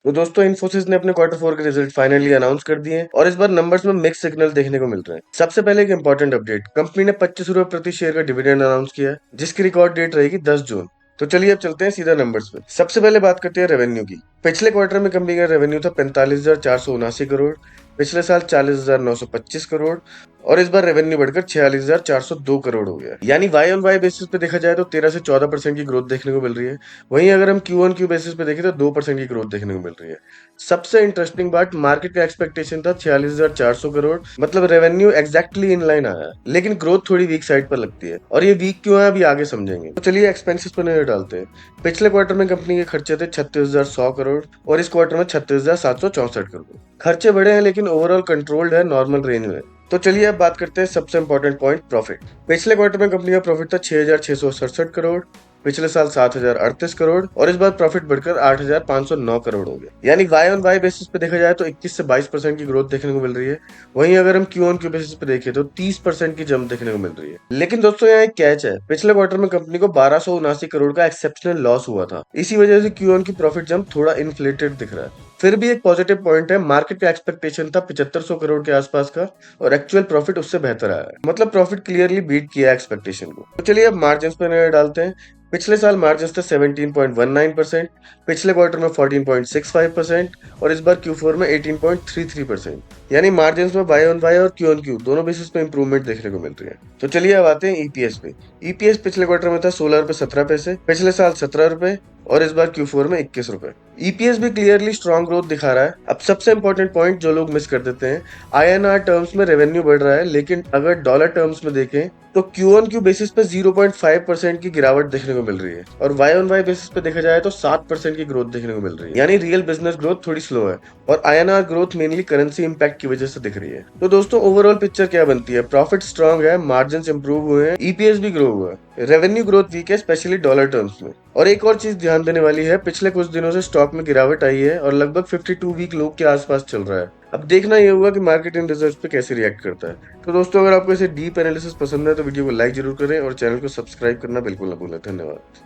तो दोस्तों इन्फोसिस ने अपने क्वार्टर 4 के रिजल्ट फाइनली अनाउंस कर दिए हैं और इस बार नंबर्स में मिक्स सिग्नल देखने को मिल रहे हैं। सबसे पहले एक इंपॉर्टेंट अपडेट, कंपनी ने 25 रुपए प्रति शेयर का डिविडेंड अनाउंस किया है, जिसकी रिकॉर्ड डेट रहेगी 10 जून। तो चलिए अब चलते हैं सीधा नंबर्स पे। सबसे पहले बात करते हैं रेवेन्यू की। पिछले क्वार्टर में कंपनी का रेवेन्यू था 45,479 करोड़, पिछले साल 40,925 करोड़ और इस बार रेवेन्यू बढ़कर 46,402 करोड़ हो गया। यानी वाई ऑन वाई बेसिस पे देखा जाए तो 13 से 14% की ग्रोथ देखने को मिल रही है। वहीं अगर हम क्यू ऑन क्यू बेसिस पे देखें तो 2% की ग्रोथ देखने को मिल रही है। सबसे इंटरेस्टिंग बात, मार्केट का एक्सपेक्टेशन था 46,400 करोड़, मतलब रेवेन्यू एग्जैक्टली इन लाइन आया, लेकिन ग्रोथ थोड़ी वीक साइड पर लगती है और ये वीक क्यों है अभी आगे समझेंगे। तो चलिए एक्सपेंसेस पर नजर डालते हैं। पिछले क्वार्टर में कंपनी के खर्चे थे 36,100 करोड़ और इस क्वार्टर में 36,764 करोड़। खर्चे बढ़े हैं लेकिन ओवरऑल कंट्रोल्ड है, नॉर्मल रेंज में। तो चलिए अब बात करते हैं सबसे इंपॉर्टेंट पॉइंट, प्रॉफिट। पिछले क्वार्टर में कंपनी का प्रॉफिट था 6,667 करोड़, पिछले साल 7,038 करोड़ और इस बार प्रॉफिट बढ़कर 8,509 करोड़ हो गया। यानी वाई ऑन वाई बेसिस पे देखा जाए तो 21 से 22% की ग्रोथ देखने को मिल रही है। वहीं अगर हम क्यू ऑन क्यू बेसिस पे देखें तो 30% की जंप देखने को मिल रही है। लेकिन दोस्तों यहाँ एक कैच है, पिछले क्वार्टर में कंपनी को 1,279 करोड़ का एक्सेप्शनल लॉस हुआ था, इसी वजह से क्यू ऑन की प्रॉफिट जंप थोड़ा इन्फ्लेटेड दिख रहा है। फिर भी एक पॉजिटिव पॉइंट है, मार्केट का एक्सपेक्टेशन था 7500 करोड़ के आसपास का और एक्चुअल प्रॉफिट उससे बेहतर आया है, मतलब प्रॉफिट क्लियरली बीट किया एक्सपेक्टेशन को। तो चलिए अब मार्जिन पे नजर डालते हैं। पिछले साल मार्जिन थे 17.19%, पिछले क्वार्टर में 14.65% और इस बार Q4 में 18.33%। यानी मार्जिन में वाई ऑन वाई और क्यू ऑन क्यू दोनों बेसिस पे इंप्रूवमेंट देखने को मिल रही है। तो चलिए अब आते हैं ईपीएस पे। ईपीएस पिछले क्वार्टर में था 16 रुपए 17 पैसे, पिछले साल 17 रुपए और इस बार Q4 में 21 रुपए। ईपीएस भी क्लियरली स्ट्रॉन्ग ग्रोथ दिखा रहा है। अब सबसे इंपॉर्टेंट पॉइंट जो लोग मिस कर देते हैं, आईएनआर टर्म्स में रेवेन्यू बढ़ रहा है, लेकिन अगर डॉलर टर्म्स में देखें तो क्यू ऑन क्यू बेसिस पे 0.5% की गिरावट देखने को मिल रही है और वाई ऑन वाई बेसिस पे देखा जाए तो 7% की ग्रोथ देखने को मिल रही है। यानी रियल बिजनेस ग्रोथ थोड़ी स्लो है और INR growth mainly currency impact की वजह से दिख रही है। तो दोस्तों ओवरऑल पिक्चर क्या बनती है, प्रॉफिट स्ट्रॉन्ग है, मार्जिन इंप्रूव हुए हैं, ईपीएस भी ग्रो हुआ है, रेवेन्यू ग्रोथ वीक है स्पेशली डॉलर टर्म्स में। और एक और चीज ध्यान देने वाली है, पिछले कुछ दिनों से स्टॉक में गिरावट आई है और लगभग 52 वीक लो के आसपास चल रहा है। अब देखना ये होगा कि मार्केट इन रिजल्ट्स पे कैसे रिएक्ट करता है। तो दोस्तों अगर आपको ऐसे डीप एनालिसिस पसंद है तो वीडियो को लाइक जरूर करें और चैनल को सब्सक्राइब करना बिल्कुल ना भूलें। धन्यवाद।